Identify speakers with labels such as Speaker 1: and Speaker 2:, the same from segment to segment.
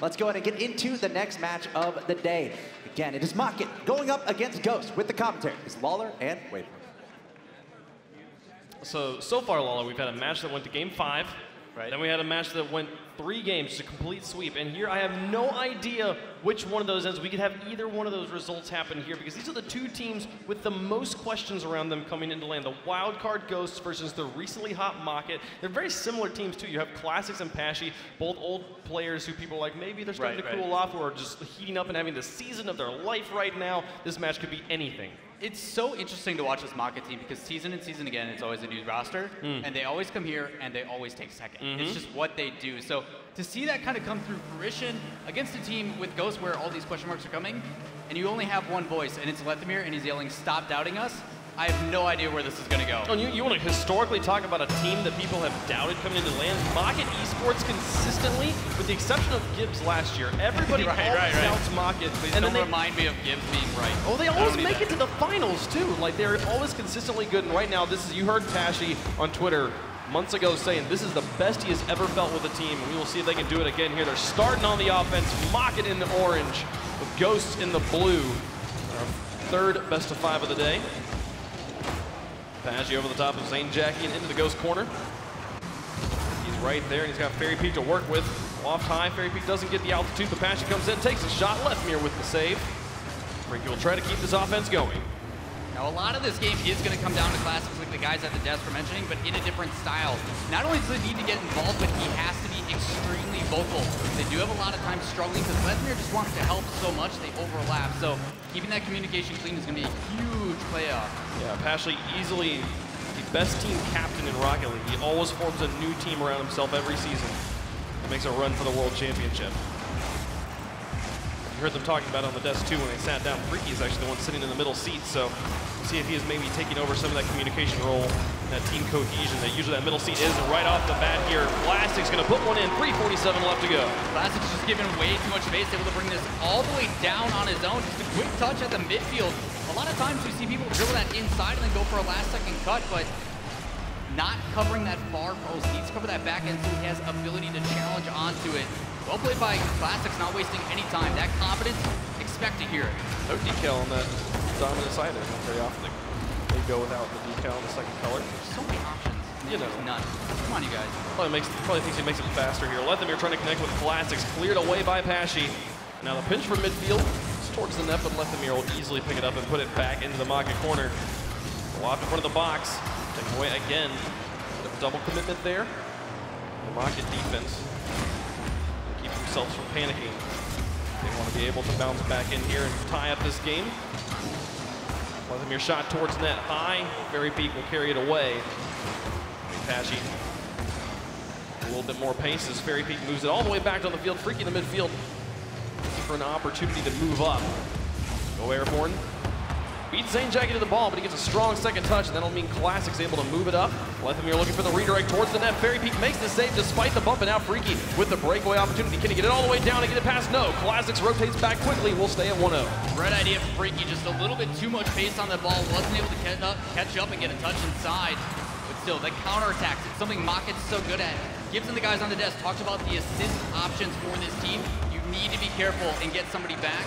Speaker 1: Let's go ahead and get into the next match of the day. Again, it is MOCKIT going up against Ghost with the commentary. It's Lawler and Waver.
Speaker 2: So far, Lawler, we've had a match that went to game 5.
Speaker 3: Right.
Speaker 2: Then we had a match that went 3 games to complete sweep. And here I have no idea which one of those ends. We could have either one of those results happen here because these are the 2 teams with the most questions around them coming into LAN. The wildcard Ghosts versus the recently hot MOCKIT. They're very similar teams too. You have Classics and Pashy, both old players who people are like maybe they're starting to cool off, who are just heating up and having the season of their life right now. This match could be anything.
Speaker 3: It's so interesting to watch this MOCKIT team because season and season again, it's always a new roster, and they always come here and they always take second. It's just what they do. So to see that kind of come through fruition against a team with Ghost where all these question marks are coming, and you only have one voice, and it's Lethamyr, and he's yelling, "Stop doubting us." I have no idea where this is going to go.
Speaker 2: Oh, you want to historically talk about a team that people have doubted coming into LAN? MOCKIT eSports consistently, with the exception of Gibbs last year, everybody doubts MOCKIT.
Speaker 3: Please don't remind me of Gibbs being right.
Speaker 2: Oh, they always make it to the finals too. Like they're always consistently good. And right now, you heard Pashy on Twitter months ago saying this is the best he has ever felt with a team, and we will see if they can do it again here. They're starting on the offense, MOCKIT in the orange, with Ghosts in the blue. Our 3rd best of 5 of the day. Pashy over the top of Zane Jackie and into the Ghost corner. He's right there, and he's got Fairy Peak to work with. Off high, Fairy Peak doesn't get the altitude, but Pashy comes in, takes a shot. Lethamyr with the save. Frankie will try to keep this offense going.
Speaker 3: Now, a lot of this game is going to come down to Classics, like the guys at the desk were mentioning, but in a different style. Not only does he need to get involved, but he has to be extremely vocal. They do have a lot of times struggling because Lethamyr just wants to help so much, they overlap. So keeping that communication clean is going to be a huge playoff.
Speaker 2: Yeah, Pashley easily the best team captain in Rocket League. He always forms a new team around himself every season. He makes a run for the World Championship. You heard them talking about it on the desk too when they sat down. Freaky is actually the one sitting in the middle seat, so we'll see if he is maybe taking over some of that communication role, that team cohesion that usually that middle seat is. And right off the bat here, Plastic's gonna put one in, 3:47 left to go.
Speaker 3: Plastic's just giving way too much space, able to bring this all the way down on his own. Just a quick touch at the midfield. A lot of times we see people dribble that inside and then go for a last-second cut, but not covering that far post. Needs to cover that back end so he has ability to challenge onto it. Well played by Classics, not wasting any time. That confidence, expect to hear it.
Speaker 2: No decal on that dominant side there. Not very often they go without the decal on the second color.
Speaker 3: There's so many options.
Speaker 2: You know.
Speaker 3: None. Come on, you guys.
Speaker 2: Probably thinks he makes it faster here. Lethamyr trying to connect with Classics. Cleared away by Pashy. Now the pinch from midfield. It's towards the net, but Lethamyr will easily pick it up and put it back into the MOCKIT corner. Go off in front of the box. Take away again. Double commitment there. The MOCKIT defense. Keep themselves from panicking. They want to be able to bounce back in here and tie up this game. Lethamyr shot towards net high. Fairy Peak will carry it away. Pashy a little bit more pace as Fairy Peak moves it all the way back on the field. Freaky in the midfield for an opportunity to move up. Go airborne. Beats Zane Jackie to the ball, but he gets a strong second touch, and that'll mean Classic's able to move it up. Lethamyr looking for the redirect towards the net. Fairy Peak makes the save despite the bump, and now Freaky with the breakaway opportunity. Can he get it all the way down and get it past? No. Classics rotates back quickly. We'll stay at 1-0.
Speaker 3: Great idea for Freaky. Just a little bit too much pace on the ball. Wasn't able to catch up and get a touch inside. But still, the counterattacks, it's something MOCKIT's so good at. Gibbs and the guys on the desk talked about the assist options for this team. You need to be careful and get somebody back.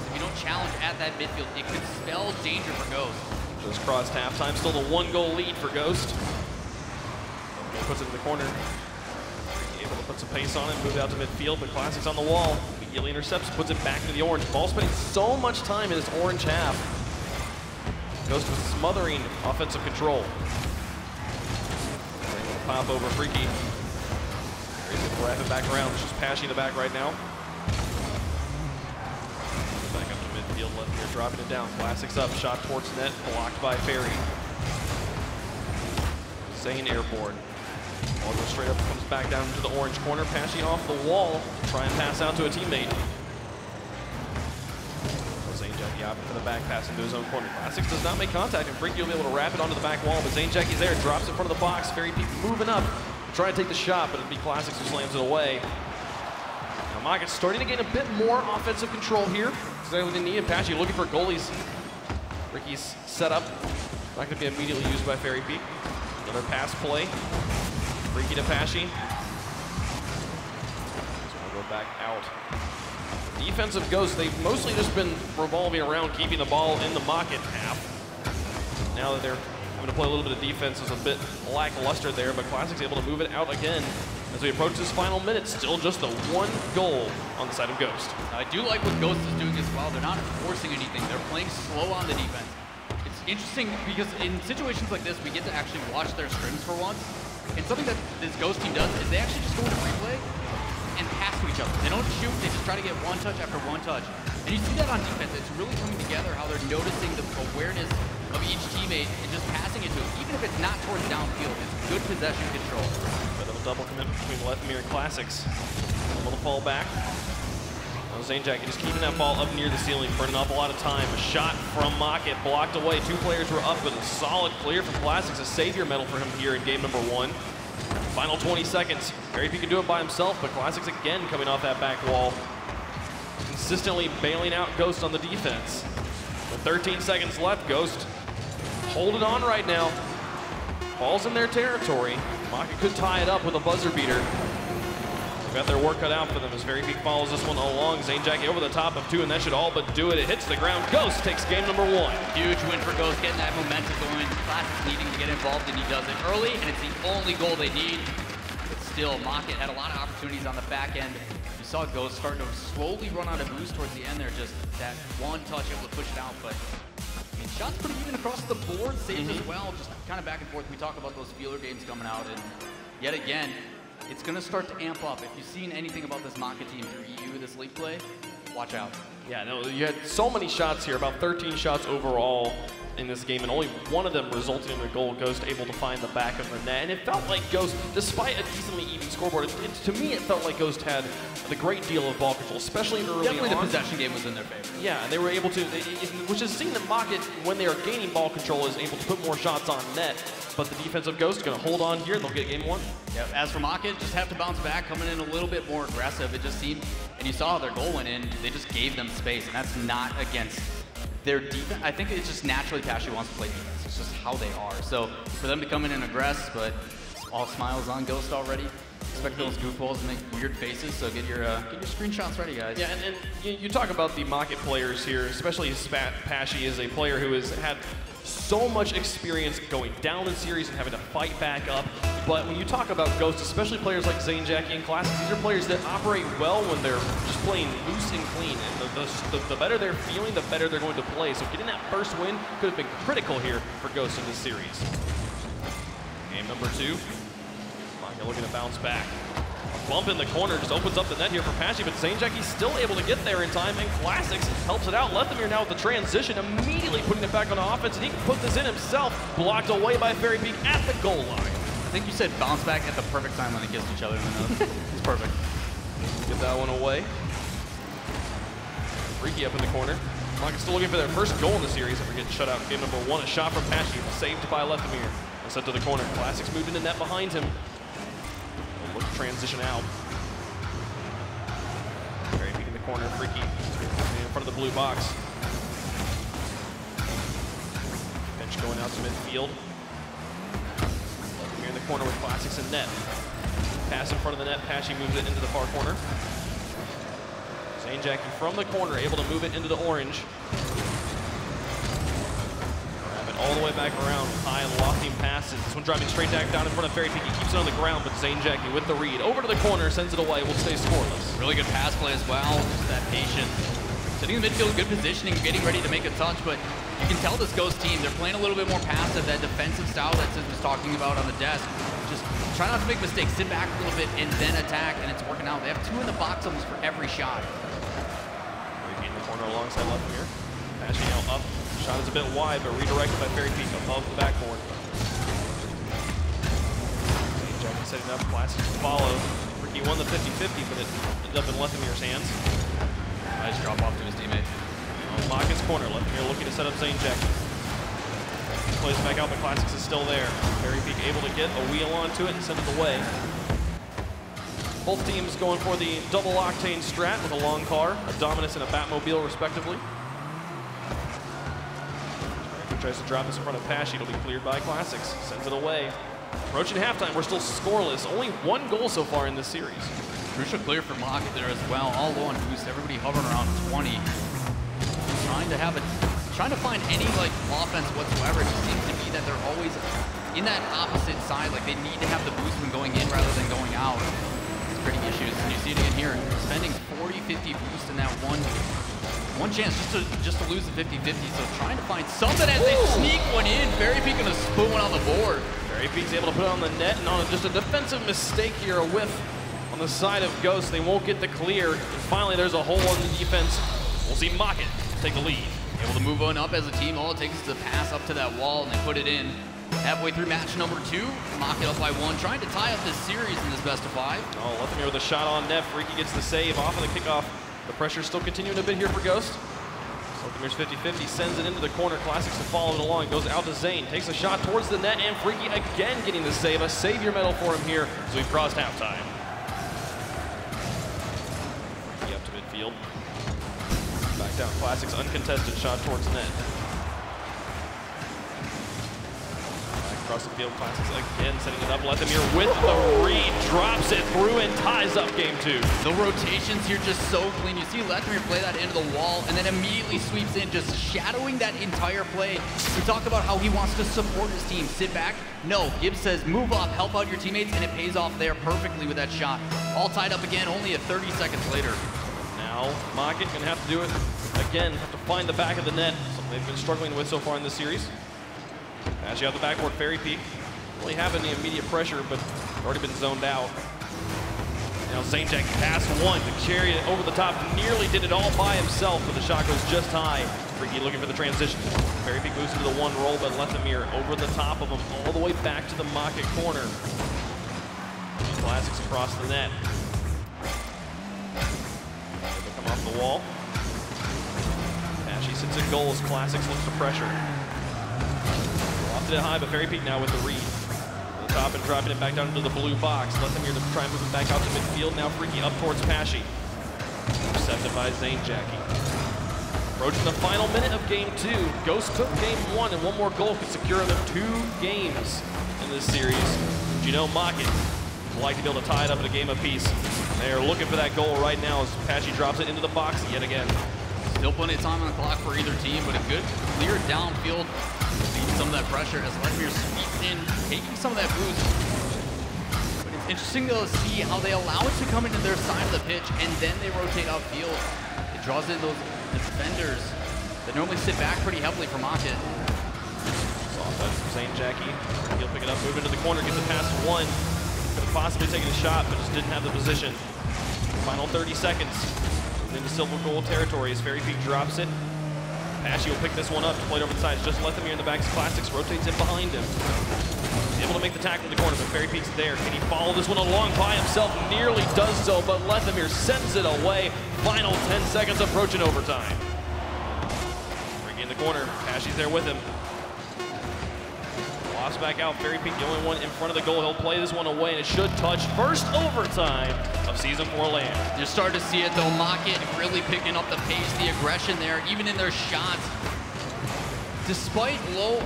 Speaker 3: If you don't challenge at that midfield, it could spell danger for Ghost.
Speaker 2: Just crossed halftime, still the 1-goal lead for Ghost. Puts it in the corner. Able to put some pace on it, move out to midfield, but Classic's on the wall. Immediately intercepts, puts it back to the orange. Ball spending so much time in his orange half. Ghost was smothering offensive control. Pop over Freaky. Wrap it back around. It's just Pashy in the back right now. Back up to midfield, Lethamyr dropping it down. Classics up, shot towards net, blocked by Fairy. Zane airborne. Ball goes straight up, comes back down into the orange corner. Pashy off the wall, try and pass out to a teammate. Zane Jackie out for the back pass into his own corner. Classics does not make contact, and Freaky will be able to wrap it onto the back wall, but Zane Jackie's there, drops in front of the box. Fairy Peak moving up, trying to take the shot, but it'll be Classics who slams it away. Now MOCKIT's starting to gain a bit more offensive control here. Exactly what they need, and Pashy looking for goalies. Ricky's set up, not going to be immediately used by Fairy Peak. Another pass play. Freaky to Pashy. back out. Defensive Ghosts, they've mostly just been revolving around keeping the ball in the MOCKIT half. Now that they're having to play a little bit of defense, is a bit lackluster there, but Classic's able to move it out again. As we approach this final minute, still just the 1 goal on the side of Ghost.
Speaker 3: I do like what Ghost is doing as well. They're not forcing anything. They're playing slow on the defense. It's interesting because in situations like this, we get to actually watch their scrims for once. And something that this Ghost team does is they actually just go into replay and pass to each other. They don't shoot, they just try to get one touch after one touch. And you see that on defense. It's really coming together how they're noticing the awareness of each teammate and just passing it to them, even if it's not towards downfield. It's good possession control.
Speaker 2: Bit of a double commitment between Lethemir and Classics. A little fall back. Now Zanejack just keeping that ball up near the ceiling for an awful lot of time. A shot from MOCKIT blocked away. 2 players were up, but a solid clear from Classics. A savior medal for him here in game number 1. Final 20 seconds. Gary P can do it by himself, but Classics again coming off that back wall. Consistently bailing out Ghost on the defense. With 13 seconds left, Ghost holding on right now. Ball's in their territory. MOCKIT could tie it up with a buzzer beater. They've got their work cut out for them as Very Peak follows this one along. Zanejack over the top of 2, and that should all but do it. It hits the ground. Ghost takes game number 1.
Speaker 3: Huge win for Ghost, getting that momentum going. Classics needing to get involved, and he does it early, and it's the only goal they need. But still, MOCKIT had a lot of opportunities on the back end. You saw Ghost starting to slowly run out of boost towards the end there. Just that one touch able to push it out, but I mean, shots pretty even across the board, saves as well, just kind of back and forth. We talk about those feeler games coming out, and yet again, it's going to start to amp up. If you've seen anything about this MOCKIT team through EU, this league play, watch out.
Speaker 2: Yeah, no, you had so many shots here, about 13 shots overall in this game, and only one of them resulting in a goal. Ghost able to find the back of the net, and it felt like Ghost, despite a decently even scoreboard, to me it felt like Ghost had the great deal of ball control, especially early
Speaker 3: Definitely
Speaker 2: on.
Speaker 3: The possession game was in their favor.
Speaker 2: Yeah, and they were able to, which is seeing that MOCKIT, when they are gaining ball control, is able to put more shots on net, but the defensive Ghost is going to hold on here. They'll get game 1.
Speaker 3: Yeah, as for MOCKIT, just have to bounce back, coming in a little bit more aggressive. It just seemed, and you saw how their goal went in, they just gave them space, and that's not against their defense. I think it's just naturally Pashy wants to play defense. It's just how they are. So for them to come in and aggress, but all smiles on Ghost already. Expect those goofballs to make weird faces, so get your screenshots ready, guys.
Speaker 2: Yeah, and you talk about the MOCKIT players here, especially Pashy is a player who has had so much experience going down in series and having to fight back up. But when you talk about Ghost, especially players like Zanejack and Classics, these are players that operate well when they're just playing loose and clean. And the better they're feeling, the better they're going to play. So getting that first win could have been critical here for Ghost in this series. Game number 2. MOCKIT looking to bounce back. A bump in the corner just opens up the net here for Pashy, but Zanejack, he's still able to get there in time, and Classics helps it out. Lethemir now with the transition, immediately putting it back on offense, and he can put this in himself. Blocked away by Very Peak at the goal line.
Speaker 3: I think you said bounce back at the perfect time when they kissed each other in the nose. It's perfect.
Speaker 2: Get that one away. Freaky up in the corner. MOCKIT still looking for their first goal in the series after getting shut out in game number 1. A shot from Pashy, saved by Lethemir. And sent to the corner. Classics moved into net behind him. Look to transition out. Very Peak in the corner. Freaky in front of the blue box. Bench going out to midfield. Lethemir in the corner with Classics in net. Pass in front of the net. Pashy moves it into the far corner. Zanejack from the corner, able to move it into the orange. Grab it all the way back around. High and lofting passes. This one driving straight back down in front of Very Peak. He keeps it on the ground, but Zanejack with the read. Over to the corner, sends it away, will stay scoreless.
Speaker 3: Really good pass play as well, just that patience. Sitting in the midfield, good positioning, getting ready to make a touch, but you can tell this Ghost team, they're playing a little bit more passive, that defensive style that Sid was talking about on the desk. Just try not to make mistakes, sit back a little bit, and then attack, and it's working out. They have 2 in the box almost for every shot.
Speaker 2: In the corner alongside Lethemir. Pashy now up. Shot is a bit wide, but redirected by Very Peak above the backboard. Zanejack setting up, Classics to follow. He won the 50-50, but it ended up in Lethemir's hands.
Speaker 3: Nice drop off to his teammate.
Speaker 2: MOCKIT's corner. Lethemir looking to set up Zanejack. Plays back out, but Classics is still there. Very Peak able to get a wheel onto it and send it away. Both teams going for the double octane strat with a long car, a Dominus and a Batmobile respectively. Tries to drop this in front of Pashy. It'll be cleared by Classics. Sends it away. Approaching halftime, we're still scoreless. Only 1 goal so far in this series.
Speaker 3: Crucial clear for MOCKIT there as well. All low on boost. Everybody hovering around 20. Trying to find any like offense whatsoever. It just seems to be that they're always in that opposite side. Like they need to have the boost when going in rather than going out. It's creating issues. And you see it again here. Spending 40-50 boost in that one chance just to lose the 50-50. So trying to find something as they sneak one in. Very Peak gonna put one on the board.
Speaker 2: Very Peak's able to put it on the net, and on just a defensive mistake here, a whiff on the side of Ghost. They won't get the clear. And finally, there's a hole in the defense. We'll see MOCKIT take the lead.
Speaker 3: Able to move on up as a team. All it takes is to pass up to that wall, and they put it in. Halfway through match number 2, MOCKIT up by 1, trying to tie up this series in this best of 5.
Speaker 2: Oh, Lethemir with a shot on net. Freaky gets the save off of the kickoff. The pressure's still continuing a bit here for Ghost. Lethemir's 50-50, sends it into the corner. Classics to follow it along. Goes out to Zane, takes a shot towards the net, and Freaky again getting the save. A savior medal for him here as we've crossed halftime. Freaky up to midfield. Back down, Classics uncontested shot towards the net. Back across the field, Classics again setting it up. Lethemir with the read, drops it through and ties up game 2.
Speaker 3: The rotations here just so clean. You see Lethemir play that into the wall and then immediately sweeps in, just shadowing that entire play. We talk about how he wants to support his team. Sit back. No, Gibbs says move up, help out your teammates, and it pays off there perfectly with that shot. All tied up again, only 30 seconds later.
Speaker 2: Now, MOCKIT gonna have to do it again, have to find the back of the net, something they've been struggling with so far in this series. As you have the backboard, Fairy Peak. Really have any immediate pressure, but already been zoned out. Now Zane Jack pass 1 to carry it over the top, nearly did it all by himself, but the shot goes just high. Freaky looking for the transition. Fairy Peak moves into the 1 roll, but Lethemir over the top of him, all the way back to the MOCKIT corner. Classics across the net. Off the wall. Ashy sits in goals. Classics looks to pressure. Lofted it high, but Fairy Peak now with the read. To the top and dropping it back down into the blue box. Lethemir to try and move it back out to midfield. Now Freaky up towards Pashy. Intercepted by Zane Jackie. Approaching the final minute of game 2. Ghost took game 1, and one more goal could secure them 2 games in this series. But you know MOCKIT would like to be able to tie it up in a game apiece. They are looking for that goal right now as Pashy drops it into the box yet again.
Speaker 3: Still plenty of time on the clock for either team, but a good clear downfield. Beating some of that pressure as Lethemir sweeps in, taking some of that boost. But it's interesting to see how they allow it to come into their side of the pitch and then they rotate upfield. It draws in those defenders that normally sit back pretty heavily for MOCKIT.
Speaker 2: Soft touch from Zane Jackie. He'll pick it up, move into the corner, gets it past 1. Could have possibly taken a shot, but just didn't have the position. Final 30 seconds. Into silver goal territory as Fairy Peak drops it. Pashy will pick this one up, play it over the sides. Just Lethemir in the back. Classics rotates in behind him. He's able to make the tackle in the corner, but Fairy Peak's there. Can he follow this one along by himself? Nearly does so, but Lethemir sends it away. Final 10 seconds approaching overtime. Freaky in the corner. Pashy's there with him. Lofts back out. Fairy Peak, the only one in front of the goal. He'll play this one away, and it should touch first overtime of Season 4 land.
Speaker 3: You're starting to see it, though. MOCKIT really picking up the pace, the aggression there, even in their shots. Despite low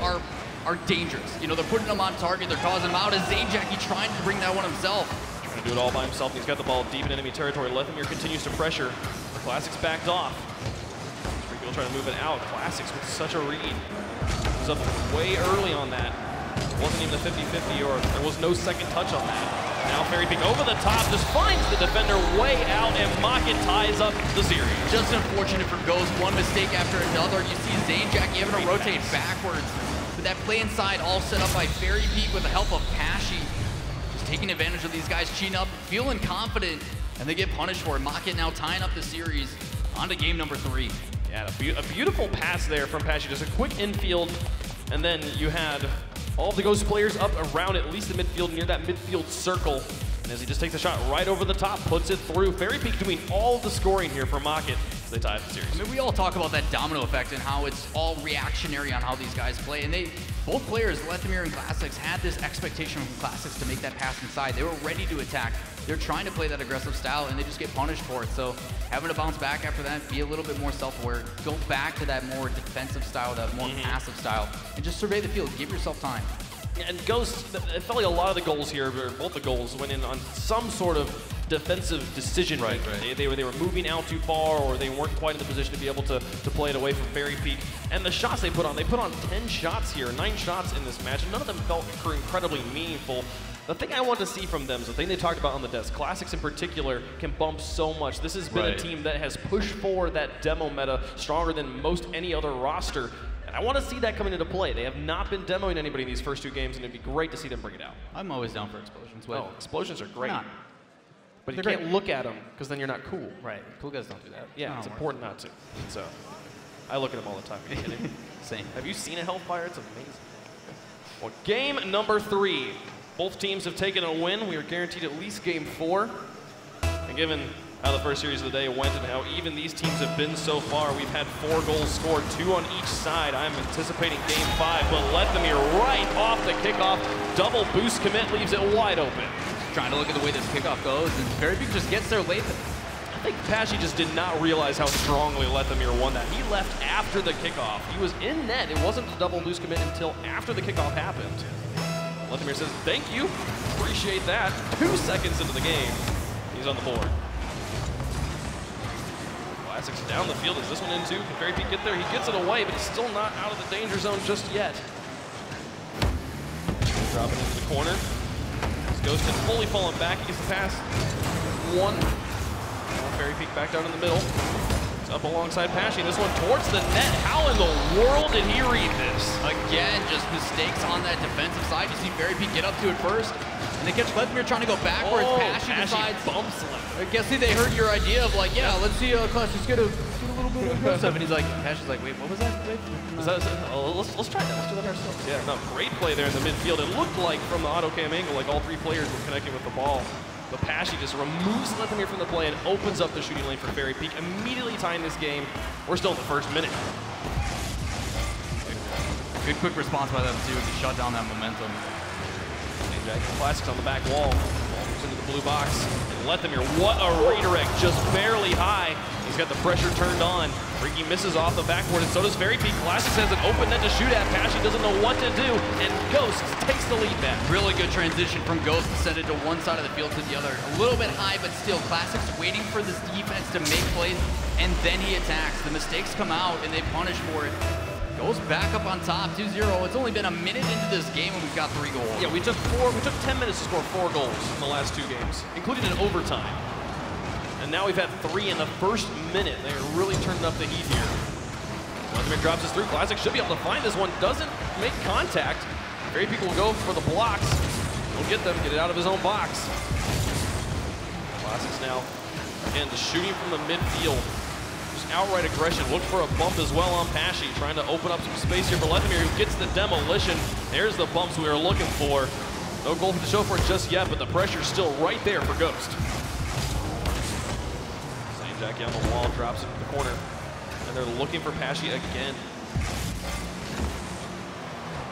Speaker 3: are dangerous. You know, they're putting them on target. They're causing them out. As Zane Jackie trying to bring that one himself.
Speaker 2: Trying to do it all by himself. He's got the ball deep in enemy territory. Lethemir continues to pressure. The Classics backed off. Freaky will try to move it out. Classics with such a read. He was up way early on that. It wasn't even a 50-50, or there was no second touch on that. Now Fairy Peak over the top, just finds the defender way out, and MOCKIT ties up the series.
Speaker 3: Just unfortunate for Ghost. One mistake after another. You see Zane Jackie having to rotate backwards. But that play inside all set up by Fairy Peak with the help of Pashy. Just taking advantage of these guys cheating up, feeling confident, and they get punished for it. MOCKIT now tying up the series. On to game number 3.
Speaker 2: Yeah, a beautiful pass there from Pashy. Just a quick infield, and then you had all of the Ghost players up around at least the midfield, near that midfield circle. And as he just takes a shot right over the top, puts it through. Fairy Peak doing all of the scoring here for MOCKIT as they tie the series.
Speaker 3: I mean, we all talk about that domino effect and how it's all reactionary on how these guys play. And both players, Lethemir and Classics, had this expectation from Classics to make that pass inside. They were ready to attack. They're trying to play that aggressive style, and they just get punished for it. So having to bounce back after that, be a little bit more self-aware, go back to that more defensive style, that more passive style, and just survey the field. Give yourself time.
Speaker 2: Yeah, and Ghost, it felt like a lot of the goals here, or both the goals, went in on some sort of defensive decision making. They were moving out too far, or they weren't quite in the position to be able to play it away from Fairy Peak. And the shots they put on 10 shots here, 9 shots in this match, and none of them felt incredibly meaningful. The thing I want to see from them is the thing they talked about on the desk. Classics in particular can bump so much. This has been a team that has pushed forward that demo meta stronger than most any other roster. And I want to see that coming into play. They have not been demoing anybody in these first 2 games, and it'd be great to see them bring it out.
Speaker 3: I'm always down for explosions.
Speaker 2: Oh, explosions are great.
Speaker 3: Not?
Speaker 2: But you can't look at them, because then you're not cool.
Speaker 3: Right. Cool guys don't do that.
Speaker 2: Yeah, it's important not to. So, I look at them all the time. Are you kidding?
Speaker 3: Same.
Speaker 2: Have you seen a Hellfire? It's amazing. Well, game number 3. Both teams have taken a win. We are guaranteed at least game 4. And given how the first series of the day went and how even these teams have been so far, we've had 4 goals scored, 2 on each side. I'm anticipating game 5, but Lethamyr right off the kickoff. Double boost commit leaves it wide open.
Speaker 3: Trying to look at the way this kickoff goes, and Fairy Peak just gets there late.
Speaker 2: I think Pashy just did not realize how strongly Lethamyr won that. He left after the kickoff. He was in net. It wasn't a double boost commit until after the kickoff happened. Lethamyr says, thank you, appreciate that. 2 seconds into the game, he's on the board. Classics down the field. Is this one in too? Can Fairy Peak get there? He gets it away, but he's still not out of the danger zone just yet. Dropping into the corner. Ghost has fully fallen back. He gets the pass. 1. Fairy Peak back down in the middle. It's up alongside Pashy. This one towards the net. How in the world did he read this?
Speaker 3: Again, just mistakes on that defensive side. You see Fairy Peak get up to it first, and they catch Lethamyr trying to go backwards. Pashy decides.
Speaker 2: Bumps him.
Speaker 3: I guess they heard your idea of like, yeah, let's see Classics get a little bit of stuff. And he's like, Pashy's like, wait, what was that? Wait,
Speaker 2: let's try that. Let's do that ourselves. Yeah, no, great play there in the midfield. It looked like from the auto cam angle, like all 3 players were connecting with the ball. But Pashy just removes Lethamyr from the play and opens up the shooting lane for Fairy Peak, immediately tying this game. We're still in the first minute.
Speaker 3: Good quick response by them too to shut down that momentum.
Speaker 2: Classics on the back wall. Ball moves into the blue box. And Lethamyr, what a redirect, just barely high. He's got the pressure turned on. Freaky misses off the backboard, and so does Fairy Peak. Classics has an open net to shoot at. Pashy doesn't know what to do, and Ghost takes the lead back.
Speaker 3: Really good transition from Ghost to send it to one side of the field to the other. A little bit high, but still, Classics waiting for this defense to make plays, and then he attacks. The mistakes come out, and they punish for it. Goes back up on top, 2-0. It's only been a minute into this game, and we've got 3 goals.
Speaker 2: Yeah, we took 10 minutes to score 4 goals in the last 2 games, including an overtime. And now we've had 3 in the first minute. They are really turning up the heat here. Lethamyr drops this through. Classic should be able to find this one. Doesn't make contact. Fairy Peak will go for the blocks. He'll get them, get it out of his own box. Classics now, again, just shooting from the midfield. Just outright aggression. Look for a bump as well on Pashy, trying to open up some space here for Lethamyr, who gets the demolition. There's the bumps we were looking for. No goal to show for it just yet, but the pressure's still right there for Ghost. Jackie on the wall, drops it in the corner. And they're looking for Pashy again.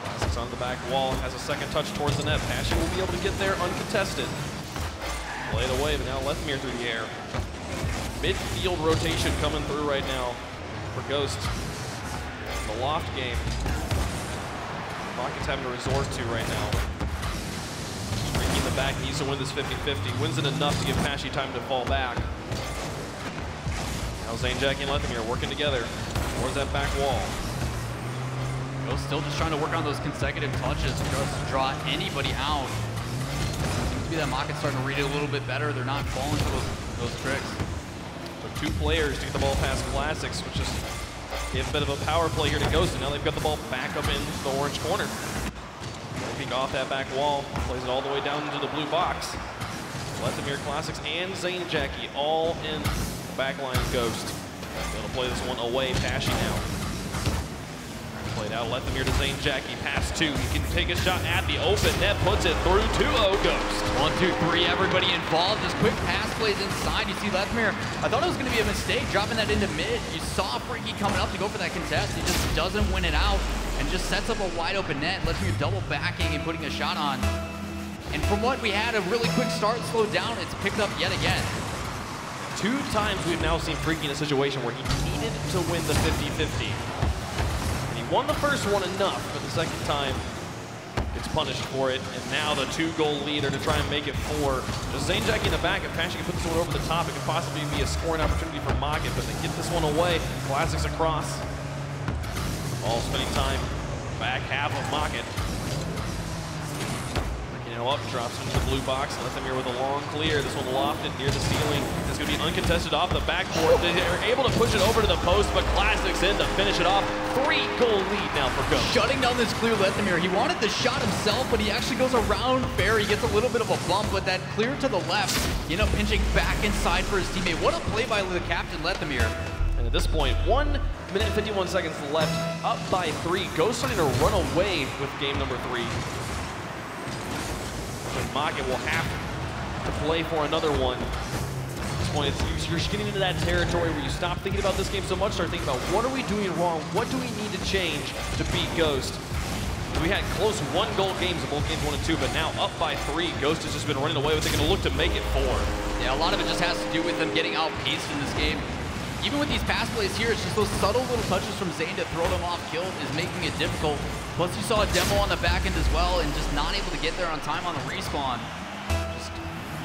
Speaker 2: Classics on the back wall, has a second touch towards the net. Pashy will be able to get there uncontested. Play it away, but now Lethamyr through the air. Midfield rotation coming through right now for Ghost. The loft game. MOCKIT's having to resort to right now. Streaky in the back, needs to win this 50-50. Wins it enough to give Pashy time to fall back. Now Zane, Jackie, and Lethamyr working together towards that back wall.
Speaker 3: Ghost still just trying to work on those consecutive touches, just to draw anybody out. Seems to be that MOCKIT's starting to read it a little bit better. They're not falling for those tricks.
Speaker 2: So 2 players to get the ball past Classics, which just gave a bit of a power play here to Ghost, and now they've got the ball back up in the orange corner. Peek off that back wall, plays it all the way down into the blue box. Lethamyr, Classics, and Zane Jackie all in the back line of Ghost. They'll play this one away. Pashy now. Played out, Lethamyr to Zane Jackie, pass 2. He can take a shot at the open net, puts it through 2-0 Ghost.
Speaker 3: 1, 2, 3, everybody involved. This quick pass plays inside. You see Lethamyr, I thought it was gonna be a mistake dropping that into mid. You saw Freaky coming up to go for that contest. He just doesn't win it out and just sets up a wide open net. Lethamyr double backing and putting a shot on. And from what we had, a really quick start, slowed down, it's picked up yet again.
Speaker 2: 2 times we've now seen Freaky in a situation where he needed to win the 50-50. And he won the first one enough, but the second time Gets punished for it, and now the 2-goal leader to try and make it 4. There's Zane Jackie in the back. If Passion can put this one over the top, it could possibly be a scoring opportunity for MOCKIT, but they get this one away. Classics across. All spending time back half of MOCKIT. Up, drops into the blue box, and Lethemir with a long clear. This one lofted near the ceiling. It's going to be uncontested off the backboard. They're able to push it over to the post, but Classics in to finish it off. 3-goal lead now for Ghost.
Speaker 3: Shutting down this clear Lethemir. He wanted the shot himself, but he actually goes around fair. He gets a little bit of a bump, but that clear to the left, you know, pinching back inside for his teammate. What a play by the captain, Lethemir.
Speaker 2: And at this point, 1 minute and 51 seconds left, up by 3. Ghost starting to run away with game number 3. But MOCKIT will have to play for another one. At this point, you're getting into that territory where you stop thinking about this game so much, start thinking about what are we doing wrong, what do we need to change to beat Ghost. We had close 1-goal games in both games 1 and 2, but now up by 3. Ghost has just been running away with it. They're going to look to make it 4.
Speaker 3: Yeah, a lot of it just has to do with them getting outpaced in this game. Even with these pass plays here, it's just those subtle little touches from Zane to throw them off kill is making it difficult. Plus, you saw a demo on the back end as well, and just not able to get there on time on the respawn.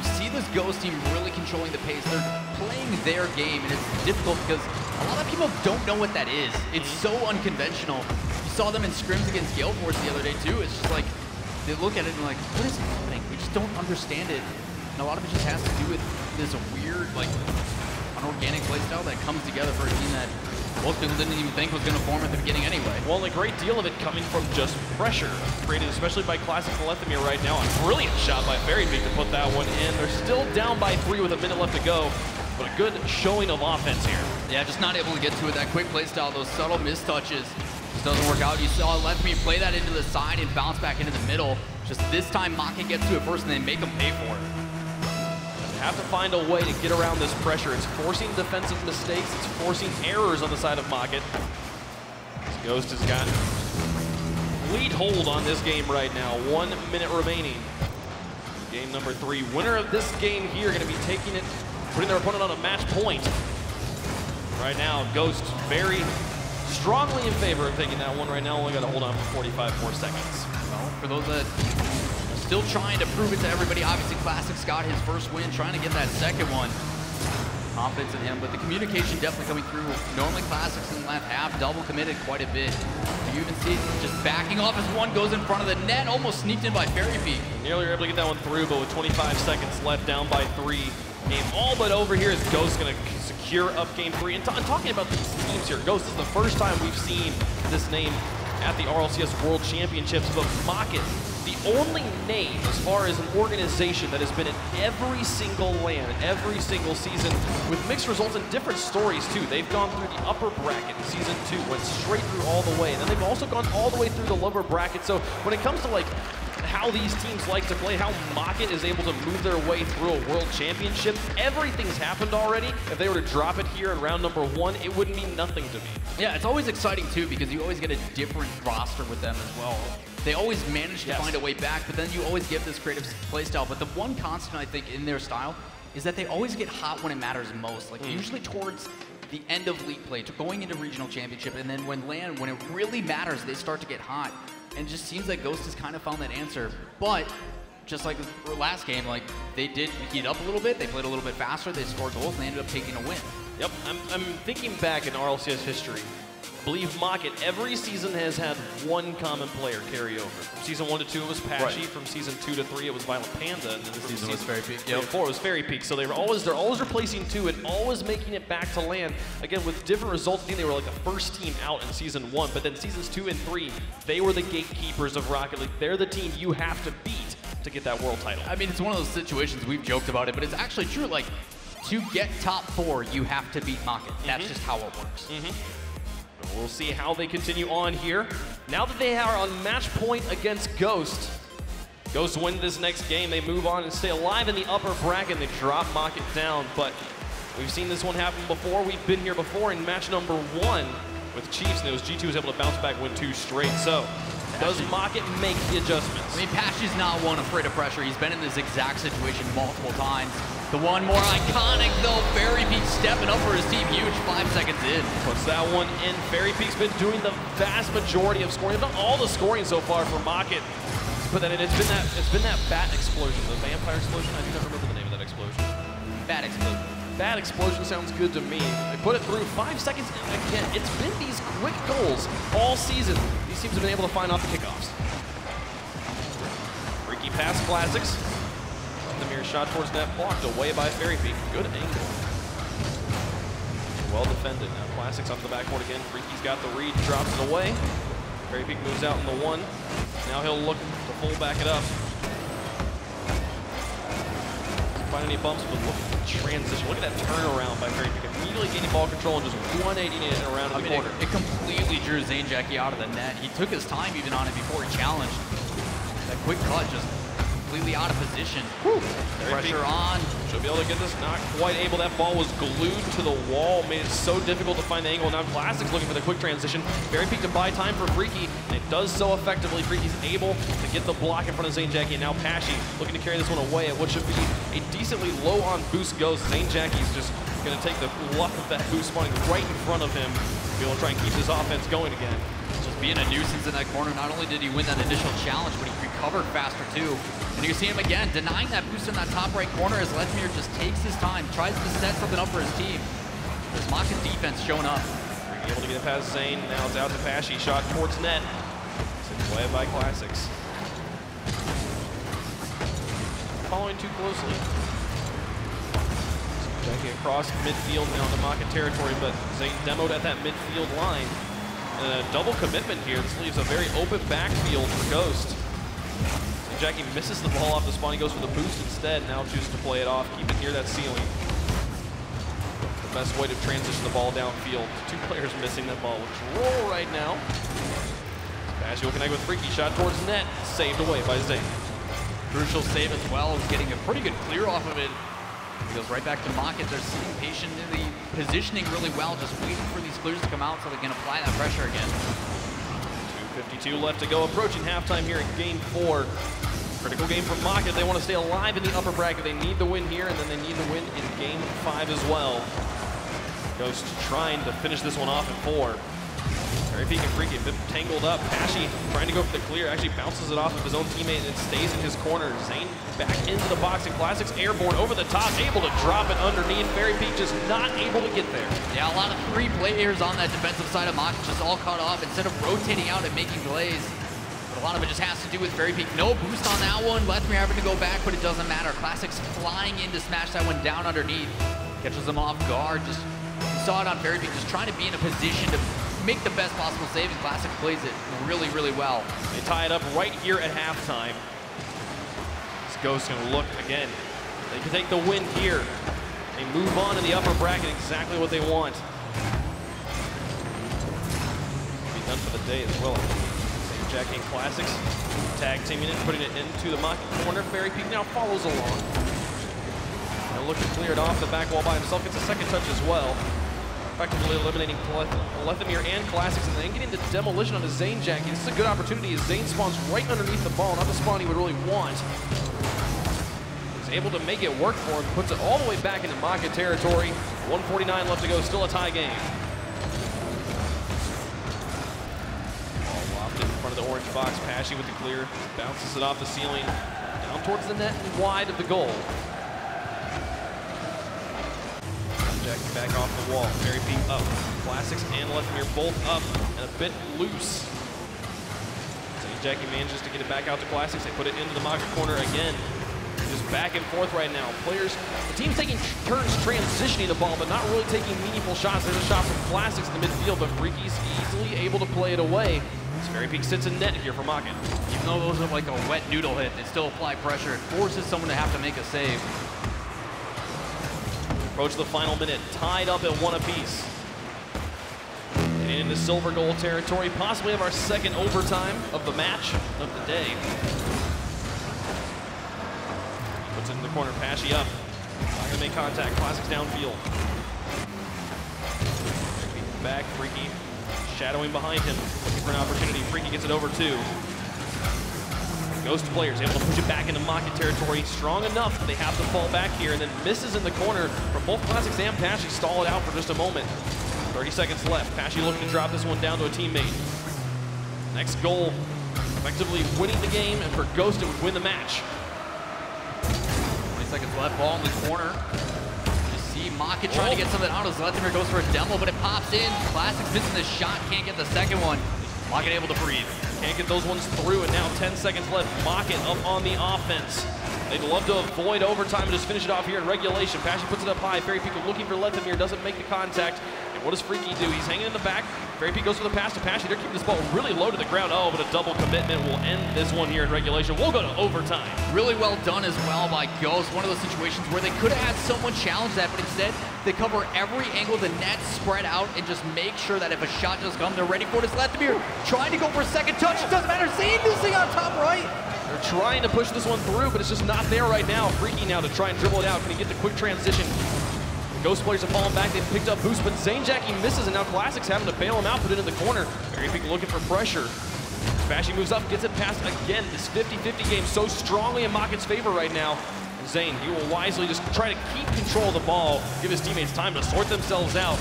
Speaker 3: You see this Ghost team really controlling the pace. They're playing their game, and it's difficult because a lot of people don't know what that is. It's so unconventional. You saw them in scrims against Gale Force the other day too. It's just like, they look at it and like, what is happening? We just don't understand it. And a lot of it just has to do with this weird, like, unorganic playstyle that comes together for a team that most people didn't even think was going to form at the beginning anyway.
Speaker 2: Well, and a great deal of it coming from just pressure, created especially by Classic Lethemir right now. A brilliant shot by Fairypeak to put that one in. They're still down by 3 with a minute left to go, but a good showing of offense here.
Speaker 3: Yeah, just not able to get to it. That quick playstyle, those subtle mistouches, just doesn't work out. You saw Lethemir play that into the side and bounce back into the middle. Just this time, MOCKIT gets to it first, and they make them pay for it.
Speaker 2: Have to find a way to get around this pressure. It's forcing defensive mistakes. It's forcing errors on the side of MOCKIT. This Ghost has got lead hold on this game right now. 1 minute remaining. Game number 3. Winner of this game here going to be taking it, putting their opponent on a match point. Right now, Ghost very strongly in favor of taking that one right now. Only got to hold on for 45 more seconds.
Speaker 3: Well, for those that still trying to prove it to everybody. Obviously, Classics got his first win, trying to get that second one. Confidence in him, but the communication definitely coming through. Normally, Classics in the last half double committed quite a bit. You even see it just backing off as one goes in front of the net, almost sneaked in by Fairypeak.
Speaker 2: Nearly able to get that one through, but with 25 seconds left, down by 3. Game all but over here is Ghost going to secure up game 3. And talking about these teams here, Ghost is the first time we've seen this name at the RLCS World Championships, but MOCKIT, the only name as far as an organization that has been in every single LAN, every single season, with mixed results and different stories too. They've gone through the upper bracket in season 2, went straight through all the way, and then they've also gone all the way through the lower bracket. So when it comes to like how these teams like to play, how MOCKIT is able to move their way through a world championship, everything's happened already. If they were to drop it here in round number 1, it would mean nothing to me.
Speaker 3: Yeah, it's always exciting too because you always get a different roster with them as well. They always manage to find a way back, but then you always get this creative playstyle. But the one constant I think in their style is that they always get hot when it matters most. Like usually towards the end of league play, going into regional championship, and then when it really matters, they start to get hot. And it just seems like Ghost has kind of found that answer. But just like the last game, like they did heat up a little bit, they played a little bit faster, they scored goals, and they ended up taking a win.
Speaker 2: Yep, I'm thinking back in RLCS history. I believe MOCKIT every season has had one common player carry over. From season 1 to 2 it was Patchy, from season 2 to 3 it was Violent Panda, and then this season was Fairypeak. 3 and 4 it was Fairypeak. So they're always replacing 2 and always making it back to LAN. Again, with different results. I think they were like the first team out in season 1, but then seasons 2 and 3, they were the gatekeepers of Rocket League. They're the team you have to beat to get that world title.
Speaker 3: I mean, it's one of those situations, we've joked about it, but it's actually true. Like, to get top 4, you have to beat MOCKIT. That's just how it works.
Speaker 2: We'll see how they continue on here. Now that they are on match point against Ghost, Ghost win this next game, they move on and stay alive in the upper bracket. They drop MOCKIT down, but we've seen this one happen before. We've been here before in match number 1 with Chiefs, and it was G2 was able to bounce back, win 2 straight. So, does MOCKIT make the adjustments?
Speaker 3: I mean, Patchy's not one afraid of pressure. He's been in this exact situation multiple times. The one more iconic, though, Fairypeak stepping up for his team, huge, 5 seconds in.
Speaker 2: Puts that one in. Fairypeak's been doing the vast majority of scoring. They've done all the scoring so far for MOCKIT. put that in. It's been that bat explosion, the vampire explosion. I do not remember the name of that explosion.
Speaker 3: Bat explosion.
Speaker 2: Bat explosion sounds good to me. They put it through 5 seconds. Again, it's been these quick goals all season. These teams have been able to find off the kickoffs. Freaky pass Classics. The mirror shot towards net, blocked away by Fairy Peak. Good angle. Well defended. Now Classics onto the backboard again. Freaky's got the read, drops it away. Fairy Peak moves out in the 1. Now he'll look to full back it up. Find any bumps, but look at the transition. Look at that turnaround by Fairy Peak. Immediately gaining ball control and just 180 it around in the corner.
Speaker 3: It completely drew Zane Jackie out of the net. He took his time even on it before he challenged. That quick cut just completely out of position. Pressure on.
Speaker 2: Should be able to get this. Not quite able. That ball was glued to the wall. Made it so difficult to find the angle. Now Classics looking for the quick transition. Fairy Peak to buy time for Freaky. And it does so effectively. Freaky's able to get the block in front of Zane Jackie. And now Pashy looking to carry this one away at what should be a decently low on boost ghost. Zane Jackie's just going to take the luck of that boost spawning right in front of him. Be able to try and keep this offense going again.
Speaker 3: Just being a nuisance in that corner. Not only did he win that initial challenge, but he recovered faster too. And you see him again denying that boost in that top right corner as Letmir just takes his time, tries to set something up for his team. This MOCKIT defense showing up.
Speaker 2: Able to get it past Zane. Now it's out to Pashy. Shot towards net. Sent away by Classics. Following too closely. Jackie across midfield now into MOCKIT territory, but Zane demoed at that midfield line. And a double commitment here. This leaves a very open backfield for Ghost. And Jackie misses the ball off the spawn. He goes for the boost instead. Now chooses to play it off, keep it near that ceiling. The best way to transition the ball downfield. 2 players missing that ball. Let's roll right now. Pashy will connect with Freaky. Shot towards net. Saved away by Zane.
Speaker 3: Crucial save as well. Getting a pretty good clear off of it. He goes right back to MOCKIT. They're sitting patiently, positioning really well, just waiting for these clears to come out so they can apply that pressure again.
Speaker 2: 2:52 left to go, approaching halftime here in game 4. Critical game for MOCKIT. They want to stay alive in the upper bracket. They need the win here, and then they need the win in game 5 as well. Ghost trying to finish this one off in 4. Fairy Peak and Freaky a bit tangled up. Pashy trying to go for the clear, actually bounces it off of his own teammate and it stays in his corner. Zane back into the box and Classics airborne over the top, able to drop it underneath. Fairy Peak just not able to get there.
Speaker 3: Yeah, a lot of 3 players on that defensive side of MOCKIT just all caught off instead of rotating out and making plays. But a lot of it just has to do with Fairy Peak. No boost on that one. Letmir having to go back, but it doesn't matter. Classics flying in to smash that one down underneath. Catches them off guard. Just saw it on Fairy Peak, just trying to be in a position to make the best possible save, and Classic plays it really, really well.
Speaker 2: They tie it up right here at halftime. This Ghost gonna look again. They can take the win here. They move on in the upper bracket, exactly what they want. Be done for the day as well. Zane Jackie and Classics tag teaming it, putting it into the MOCKIT corner. Fairy Peak now follows along. They'll look to clear it off the back wall by himself. Gets a second touch as well. Effectively eliminating Letmir and Classics, and then getting the demolition onto Zane Jackie. This is a good opportunity as Zane spawns right underneath the ball, not the spawn he would really want. He's able to make it work for him, puts it all the way back into MOCKIT territory. 1:49 left to go, still a tie game. Ball lofted in front of the orange box. Pashy with the clear, bounces it off the ceiling, down towards the net and wide of the goal. Jackie back off the wall. Fairy Peak up. Classics and Letmir both up and a bit loose. Zane Jackie manages to get it back out to Classics. They put it into the MOCKIT corner again. Just back and forth right now. Players, the team's taking turns transitioning the ball, but not really taking meaningful shots. There's a shot from Classics in the midfield, but Freaky's easily able to play it away. This Fairy Peak sits in net here for MOCKIT.
Speaker 3: Even though those are like a wet noodle hit, they still apply pressure. It forces someone to have to make a save.
Speaker 2: Approach the final minute, tied up at 1 apiece. Getting into silver goal territory, possibly have our second overtime of the match of the day. Puts it in the corner, Pashy up. Not gonna make contact, Classics downfield. Back, Freaky shadowing behind him, looking for an opportunity. Freaky gets it over 2. Ghost players able to push it back into MOCKIT territory. Strong enough that they have to fall back here, and then misses in the corner from both Classics and Pashy. Stall it out for just a moment. 30 seconds left. Pashy looking to drop this one down to a teammate. Next goal effectively winning the game, and for Ghost, it would win the match.
Speaker 3: 20 seconds left, ball in the corner. You see MOCKIT trying to get something out as Lethamyr goes for a demo, but it pops in. Classics missing the shot, can't get the second one. MOCKIT able to breathe.
Speaker 2: Can't get those ones through, and now 10 seconds left. MOCKIT up on the offense. They'd love to avoid overtime and just finish it off here in regulation. Pashy puts it up high. Fairy Peak looking for Lethamyr, doesn't make the contact. And what does Freaky do? He's hanging in the back. Fairy Peak goes for the pass to Pashy. They're keeping this ball really low to the ground. Oh, but a double commitment will end this one here in regulation. We'll go to overtime.
Speaker 3: Really well done as well by Ghost. One of those situations where they could have had someone challenge that, but instead they cover every angle, the net spread out, and just make sure that if a shot does come, they're ready for it. It's Lethamyr trying to go for a second touch. It doesn't matter. Zane missing on top right.
Speaker 2: They're trying to push this one through, but it's just not there right now. Freaky now to try and dribble it out. Can he get the quick transition? The Ghost players have fallen back. They've picked up boost, but Zane Jackie misses, and now Classics having to bail him out, put it in the corner. Fairy Peak looking for pressure. Pashy moves up, gets it past again. This 50-50 game so strongly in MOCKIT's favor right now. And Zane, he will wisely just try to keep control of the ball, give his teammates time to sort themselves out.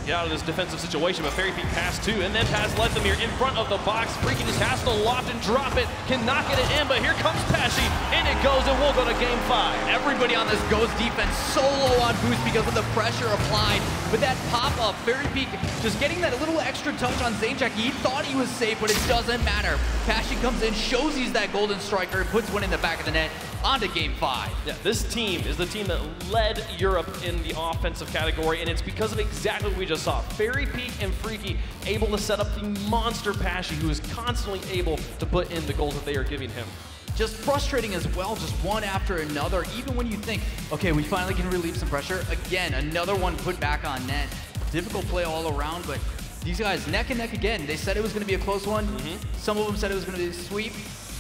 Speaker 2: Get out of this defensive situation, but Fairy Peak pass two, and then pass Lethamyr in front of the box. Freaky just has to loft and drop it, cannot get it in, but here comes Pashy, and it goes, and we'll go to game 5.
Speaker 3: Everybody on this Ghost defense so low on boost because of the pressure applied. With that pop-up, Fairy Peak just getting that little extra touch on Zane Jackie. He thought he was safe, but it doesn't matter. Pashy comes in, shows he's that golden striker, and puts one in the back of the net. On to game 5.
Speaker 2: Yeah, this team is the team that led Europe in the offensive category, and it's because of exactly what we just saw. Fairy Peak and Freaky able to set up the monster Pashy, who is constantly able to put in the goals that they are giving him.
Speaker 3: Just frustrating as well, just one after another. Even when you think, okay, we finally can relieve some pressure. Again, another one put back on net. Difficult play all around, but these guys neck and neck again. They said it was going to be a close one. Some of them said it was going to be a sweep.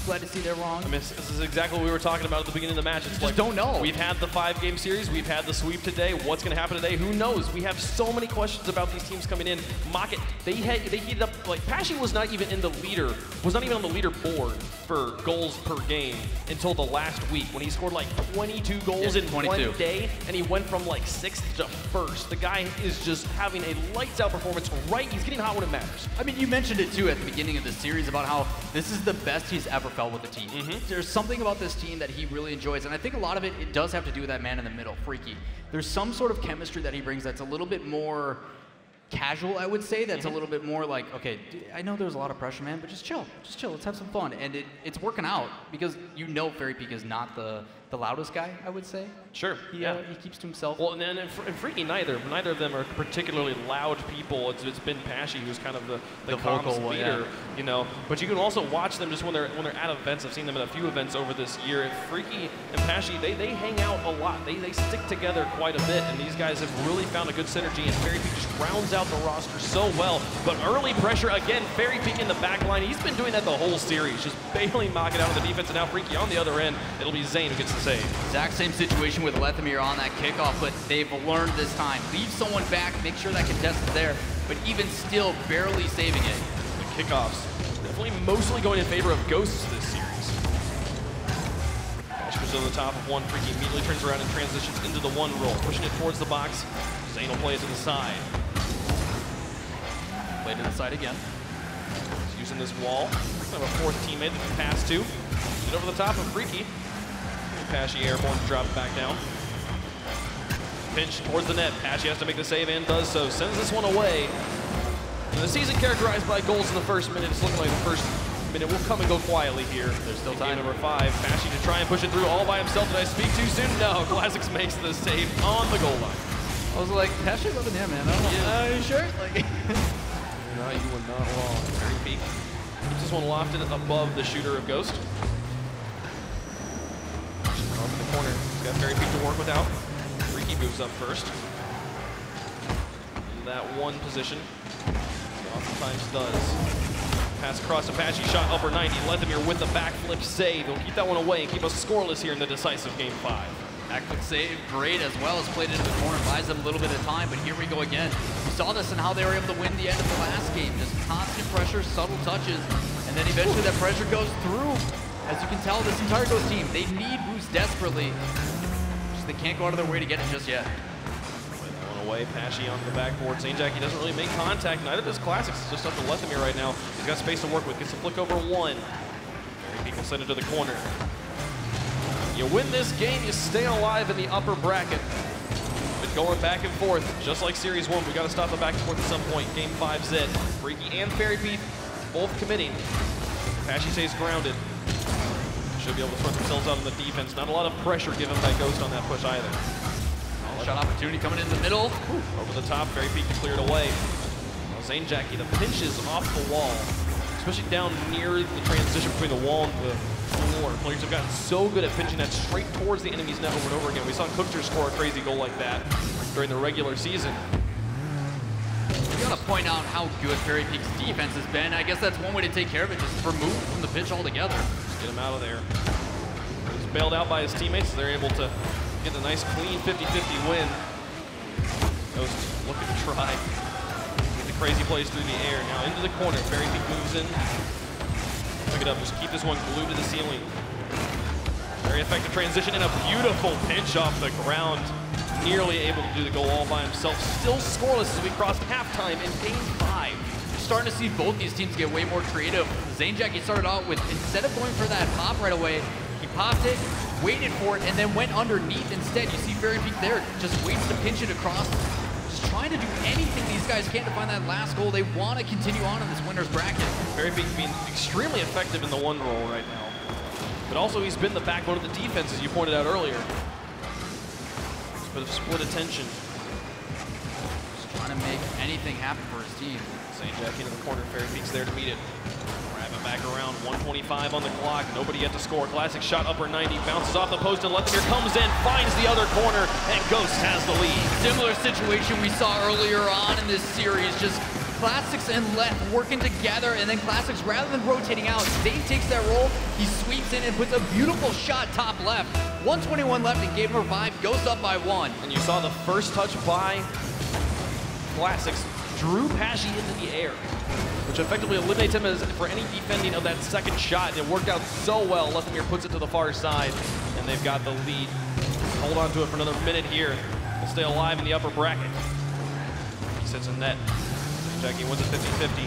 Speaker 3: Glad to see they're wrong.
Speaker 2: I mean, this is exactly what we were talking about at the beginning of the match. It's like,
Speaker 3: don't know.
Speaker 2: We've had the 5-game series. We've had the sweep today. What's going to happen today? Who knows? We have so many questions about these teams coming in. MOCKIT, they heated up. Like, Pashy was not even in the leader, was not even on the leaderboard for goals per game until the last week when he scored like 22 goals in
Speaker 3: 22.
Speaker 2: one day, and he went from like 6th to 1st. The guy is just having a lights-out performance. Right, he's getting hot when it matters.
Speaker 3: I mean, you mentioned it too at the beginning of the series about how this is the best he's ever felt with the team. There's something about this team that he really enjoys, and I think a lot of it does have to do with that man in the middle, Freaky. There's some sort of chemistry that he brings that's a little bit more casual, I would say, that's a little bit more like, okay, I know there's a lot of pressure, man, but just chill, let's have some fun. And it's working out because you know Fairy Peak is not the loudest guy, I would say.
Speaker 2: Sure,
Speaker 3: He keeps to himself.
Speaker 2: Well, and Freaky, neither of them are particularly loud people. It's been Pashy who's kind of the
Speaker 3: vocal one,
Speaker 2: leader, you know. But you can also watch them just when they're at events. I've seen them at a few events over this year. And Freaky and Pashy, they hang out a lot. They stick together quite a bit, and these guys have really found a good synergy. And Fairy Peak just rounds out the roster so well. But early pressure again. Fairy Peak in the back line. He's been doing that the whole series, just bailing MOCKIT out of the defense. And now Freaky on the other end. It'll be Zane who gets the save.
Speaker 3: Exact same situation with Lethamyr on that kickoff, but they've learned this time. Leave someone back, make sure that contest is there, but even still, barely saving it.
Speaker 2: The kickoffs definitely mostly going in favor of Ghosts this series. Pashy goes to the top of one. Freaky immediately turns around and transitions into the one roll, pushing it towards the box. Zane will play it to the side.
Speaker 3: Play to the side again.
Speaker 2: He's using this wall. Have a fourth teammate that can pass to. Get over the top of Freaky. Pashy airborne to drop it back down. Pinch towards the net. Pashy has to make the save and does so. Sends this one away. And the season characterized by goals in the first minute. It's looking like the first minute will come and go quietly here. There's still time. Game number 5. Pashy to try and push it through all by himself. Did I speak too soon? No. Classics makes the save on the goal line.
Speaker 3: I was like, Pashy's up in there, man. I don't know.
Speaker 2: Yeah.
Speaker 3: Are you sure? Like,
Speaker 2: no, you were not wrong. Fairy Peak keeps this one lofted above the shooter of Ghost. Off in the corner. He's got Fairy Peak to work without. Freaky moves up first. In that one position. He oftentimes does. Pass across to Pashy, shot upper 90. Lethamyr with the backflip save. He'll keep that one away and keep us scoreless here in the decisive game 5.
Speaker 3: backflip save, great as well as played into the corner, buys them a little bit of time, but here we go again. We saw this in how they were able to win the end of the last game. Just constant pressure, subtle touches, and then eventually that pressure goes through. As you can tell, this entire Ghost team, they need boost desperately. Just they can't go out of their way to get it just yet.
Speaker 2: away, Pashy on the backboard. Zainjaki doesn't really make contact. Neither does Classics. It's just up to Lethamyr right now. He's got space to work with. Gets a flick over one. Very Peak will send it to the corner. You win this game, you stay alive in the upper bracket. Been going back and forth, just like Series 1. We got to stop the back and forth at some point. Game 5 Zed. Freaky and Fairy Peak both committing. Pashy stays grounded. Should be able to sort themselves out on the defense. Not a lot of pressure given by Ghost on that push either.
Speaker 3: Shot opportunity coming in the middle.
Speaker 2: Over the top, Fairy Peak cleared away. Well, Zainjaki, the pinches off the wall, especially down near the transition between the wall and the floor. Players have gotten so good at pinching that straight towards the enemy's net over and over again. We saw Cookter score a crazy goal like that during the regular season.
Speaker 3: You gotta point out how good Fairy Peak's defense has been. I guess that's one way to take care of it, just remove from the pitch altogether.
Speaker 2: Just get him out of there. He's bailed out by his teammates, so they're able to get a nice clean 50-50 win. Ghost looking to try. Get the crazy plays through the air. Now into the corner. Fairy Peak moves in. Pick it up. Just keep this one glued to the ceiling. Very effective transition and a beautiful pinch off the ground. Nearly able to do the goal all by himself. Still scoreless as we cross halftime in Game 5.
Speaker 3: You're starting to see both these teams get way more creative. Zainjaki started out with, instead of going for that pop right away, he popped it, waited for it, and then went underneath instead. You see Fairy Peak there, just waits to pinch it across. Just trying to do anything these guys can to find that last goal. They want to continue on in this winner's bracket.
Speaker 2: Fairy Peak being extremely effective in the one role right now. But also he's been the backbone of the defense, as you pointed out earlier. Bit of split attention.
Speaker 3: Just trying to make anything happen for his team.
Speaker 2: Zainjaki into the corner. Fairy Peak's there to meet it. Grab it back around. 1:25 on the clock. Nobody yet to score. Classic shot upper 90. Bounces off the post and Lethamyr comes in, finds the other corner, and Ghost has the lead.
Speaker 3: Similar situation we saw earlier on in this series. Just Classics and Let working together, and then Classics, rather than rotating out, Zain takes that roll, he sweeps in and puts a beautiful shot top left. 1:21 left in game number 5, Ghost up by 1.
Speaker 2: And you saw the first touch by Classics drew Pashy into the air, which effectively eliminates him for any defending of that second shot. It worked out so well. Lethamyr puts it to the far side, and they've got the lead. Hold on to it for another minute here. We'll stay alive in the upper bracket. He sits in net. Jackie wins it 50-50.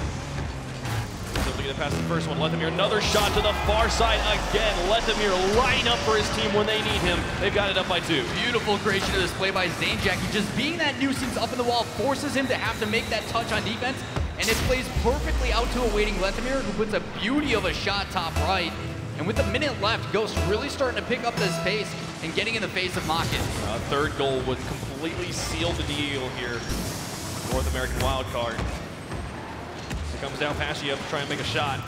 Speaker 2: Able to get it past the first one. Lethamyr, another shot to the far side again. Lethamyr lining up for his team when they need him. They've got it up by 2.
Speaker 3: Beautiful creation of display by Zainjaki. Just being that nuisance up in the wall forces him to have to make that touch on defense, and it plays perfectly out to a waiting Lethamyr, who puts a beauty of a shot top right. And with a minute left, Ghost really starting to pick up this pace and getting in the face of MOCKIT.
Speaker 2: Third goal would completely seal the deal here. North American wild card. Here comes down Pashy up to try and make a shot.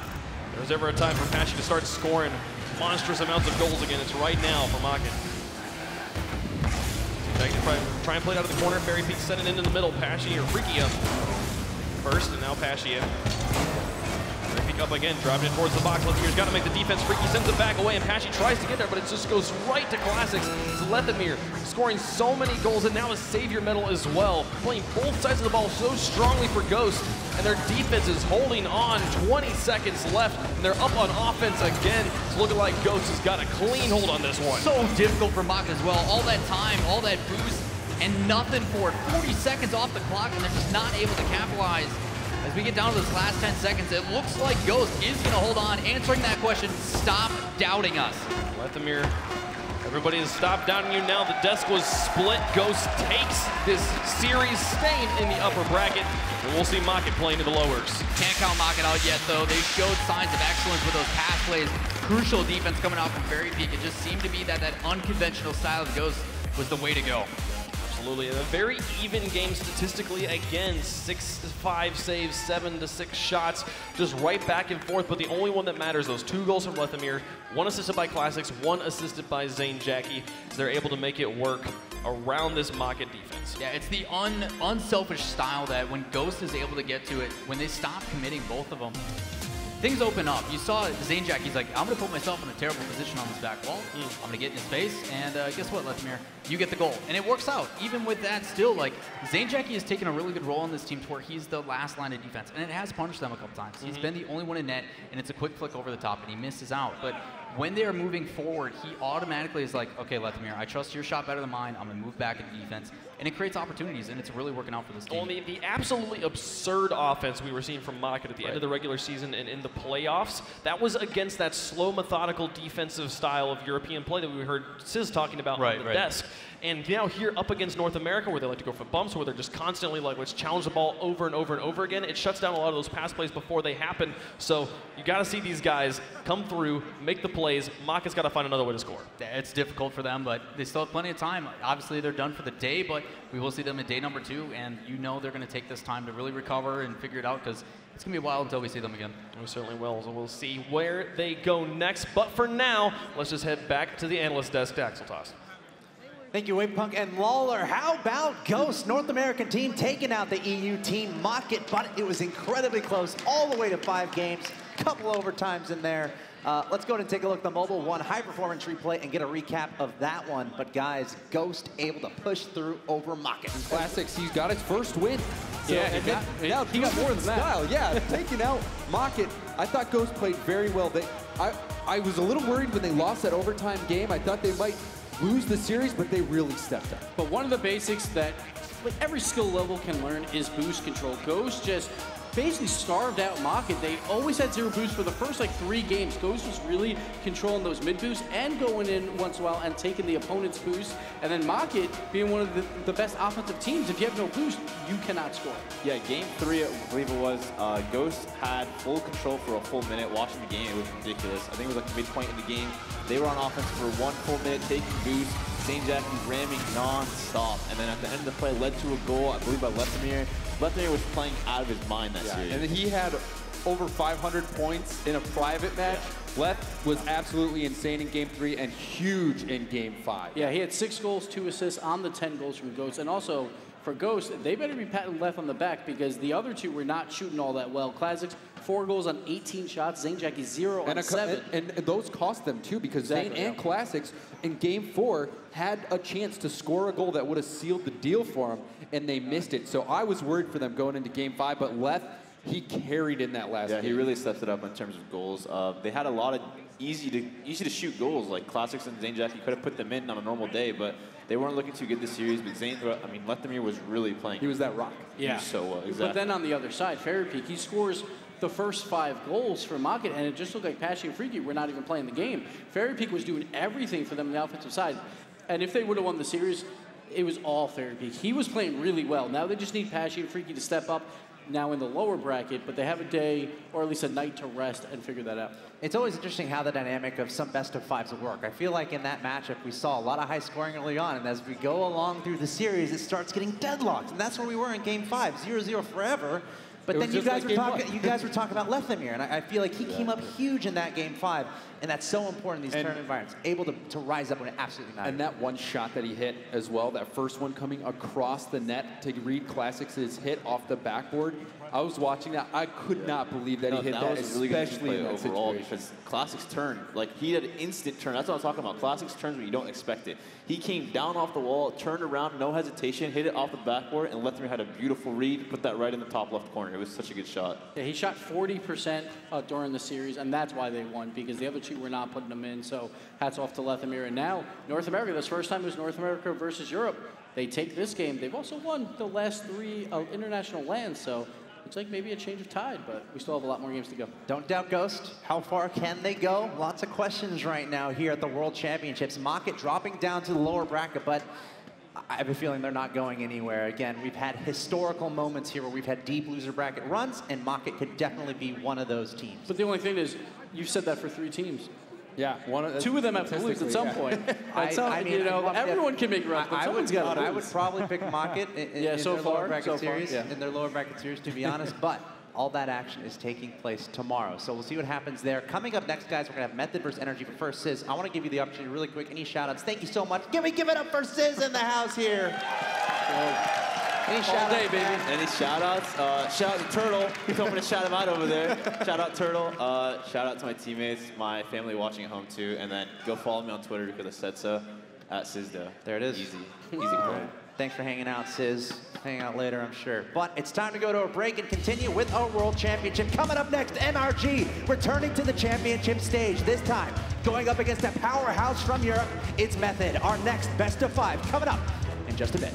Speaker 2: If there's ever a time for Pashy to start scoring monstrous amounts of goals again, it's right now for MOCKIT. Try and play it out of the corner. Fairy Peak sent it into the middle. Pashy or Freaky up first, and now Pashy in. Fairy Peak up again, driving it towards the box. Lethamyr's got to make the defense. Freaky sends it back away, and Pashy tries to get there, but it just goes right to Classics. It's Lethamyr scoring so many goals, and now a savior medal as well. Playing both sides of the ball so strongly for Ghost, and their defense is holding on. 20 seconds left, and they're up on offense again. It's looking like Ghost has got a clean hold on this one.
Speaker 3: So difficult for MOCKIT as well. All that time, all that boost, and nothing for it. 40 seconds off the clock, and they're just not able to capitalize. As we get down to this last 10 seconds, it looks like Ghost is going to hold on, answering that question, stop doubting us.
Speaker 2: Lethamyr, everybody has stopped doubting you now. The desk was split. Ghost takes this series, staying in the upper bracket, and we'll see MOCKIT playing to the lowers.
Speaker 3: Can't count MOCKIT out yet, though. They showed signs of excellence with those pass plays. Crucial defense coming out from Fairy Peak. It just seemed to be that unconventional style of Ghost was the way to go.
Speaker 2: Absolutely, and a very even game statistically. Again, 6-5 saves, 7-6 shots, just right back and forth. But the only one that matters, those 2 goals from Lethamyr, 1 assisted by Classics, 1 assisted by Zainjaki. So they're able to make it work around this MOCKIT defense.
Speaker 3: Yeah, it's the unselfish style that when Ghost is able to get to it, when they stop committing both of them, things open up. You saw Zainjaki, he's like, I'm going to put myself in a terrible position on this back wall. I'm going to get in his face, and guess what, Lethamyr? You get the goal. And it works out. Even with that still, like, Zainjaki has taken a really good role on this team to where he's the last line of defense, and it has punished them a couple times. He's been the only one in net, and it's a quick flick over the top, and he misses out. But when they are moving forward, he automatically is like, okay, Lethamyr, I trust your shot better than mine. I'm going to move back into defense. And it creates opportunities, and it's really working out for this team.
Speaker 2: Well, the absolutely absurd offense we were seeing from MOCKIT at the end of the regular season and in the playoffs, that was against that slow, methodical defensive style of European play that we heard Sis talking about on the desk. And now here up against North America, where they like to go for bumps, where they're just constantly like, let's challenge the ball over and over and over again, it shuts down a lot of those pass plays before they happen. So you got to see these guys come through, make the plays. MOCKIT's got to find another way to score.
Speaker 3: It's difficult for them, but they still have plenty of time. Obviously, they're done for the day, but we will see them in day number 2, and you know they're going to take this time to really recover and figure it out, because it's going to be a while until we see them again.
Speaker 2: We certainly will. So we'll see where they go next. But for now, let's just head back to the analyst desk to Axel Toss.
Speaker 1: Thank you, Wavepunk and Lawler. How about Ghost, North American team taking out the EU team MOCKIT, but it was incredibly close, all the way to 5 games, couple overtimes in there. Let's go ahead and take a look at the Mobile One high-performance replay and get a recap of that one. But guys, Ghost able to push through over MOCKIT.
Speaker 4: Classics, he's got his first win. So
Speaker 5: yeah, and now he got more than
Speaker 4: style. Yeah, taking out MOCKIT. I thought Ghost played very well. I was a little worried when they lost that overtime game. I thought they might lose the series, but they really stepped up.
Speaker 5: But one of the basics that like every skill level can learn is boost control. Ghost just basically starved out MOCKIT. They always had 0 boost for the first like 3 games. Ghost was really controlling those mid boosts and going in once in a while and taking the opponent's boost. And then MOCKIT being one of the best offensive teams, if you have no boost, you cannot score.
Speaker 6: Yeah, game 3, I believe it was, Ghost had full control for a full minute. Watching the game, it was ridiculous. I think it was like midpoint in the game. They were on offense for 1 full minute, taking boost. St. Jackie ramming non-stop. And then at the end of the play, led to a goal, I believe, by Lethamyr. Lethamyr was playing out of his mind that series.
Speaker 4: And then he had over 500 points in a private match. Leth was absolutely insane in game 3 and huge in game 5.
Speaker 5: Yeah, he had 6 goals, 2 assists on the 10 goals from Ghost. And also, for Ghost, they better be patting Leth on the back because the other 2 were not shooting all that well. Classics, 4 goals on 18 shots. Zane Jackie 0 on 7.
Speaker 4: And those cost them too, because Zane and Classics in game 4 had a chance to score a goal that would have sealed the deal for them, and they missed it. So I was worried for them going into game 5, but Leth, he carried in that last game.
Speaker 6: He really stepped it up in terms of goals. They had a lot of easy to shoot goals. Like Classics and Zane Jackie could have put them in on a normal day, but they weren't looking too good this series. But Lethamyr was really playing.
Speaker 4: He was that rock.
Speaker 5: Yeah.
Speaker 6: So well, exactly.
Speaker 5: But then on the other side, Fairy Peak, he scores the first 5 goals for MOCKIT, and it just looked like Pashy and Freaky were not even playing the game. Fairy Peak was doing everything for them on the offensive side. And if they would have won the series, it was all Fairy Peak. He was playing really well. Now they just need Pashy and Freaky to step up now in the lower bracket, but they have a day or at least a night to rest and figure that out.
Speaker 1: It's always interesting how the dynamic of some best of 5s will work. I feel like in that matchup we saw a lot of high scoring early on, and as we go along through the series, it starts getting deadlocked, and that's where we were in game 5, 0-0 forever. But then you guys were talking about Lethamyr, and I feel like he came up huge in that game 5, and that's so important in these tournament environments, able to rise up when it absolutely matters.
Speaker 4: And that one shot that he hit as well, that first one coming across the net to read Classics' hit off the backboard. I was watching that. I could not believe that he hit that,
Speaker 6: was really good
Speaker 4: especially in that
Speaker 6: overall,
Speaker 4: situation.
Speaker 6: because Classics turned. Like, he had an instant turn. That's what I'm talking about. Classics turns when you don't expect it. He came down off the wall, turned around, no hesitation, hit it off the backboard, and Lethamyr had a beautiful read, put that right in the top left corner. It was such a good shot.
Speaker 5: Yeah, he shot 40% during the series, and that's why they won, because the other 2 were not putting them in. So hats off to Lethamyr. And now, North America, this first time it was North America versus Europe. They take this game. They've also won the last 3 international lands, so looks like maybe a change of tide, but we still have a lot more games to go.
Speaker 1: Don't doubt Ghost. How far can they go? Lots of questions right now here at the World Championships. MOCKIT dropping down to the lower bracket, but I have a feeling they're not going anywhere. Again, we've had historical moments here where we've had deep loser bracket runs, and MOCKIT could definitely be one of those teams.
Speaker 5: But the only thing is, you've said that for 3 teams.
Speaker 4: Yeah,
Speaker 5: 2 of them have to lose at some point. I mean, you know, everyone can make runs, but someone's got to lose.
Speaker 1: I would probably pick MOCKIT in their lower bracket series, in their lower bracket series, to be honest. But all that action is taking place tomorrow, so we'll see what happens there. Coming up next, guys, we're gonna have Method versus Energy. But first, Sis, I want to give you the opportunity really quick. Any shout-outs? Thank you so much. Give it up for Sis in the house here. Any shout-outs, baby?
Speaker 6: Any shout-outs? Shout out to Turtle. He told me to shout him out over there. Shout out Turtle. Shout out to my teammates, my family watching at home too, and then go follow me on Twitter because I said so. @Sizdo.
Speaker 1: There it is.
Speaker 6: Easy play.
Speaker 1: Thanks for hanging out, Sis. Hang out later, I'm sure. But it's time to go to a break and continue with our World Championship. Coming up next, NRG returning to the championship stage. This time, going up against a powerhouse from Europe, it's Method. Our next best of 5 coming up in just a bit.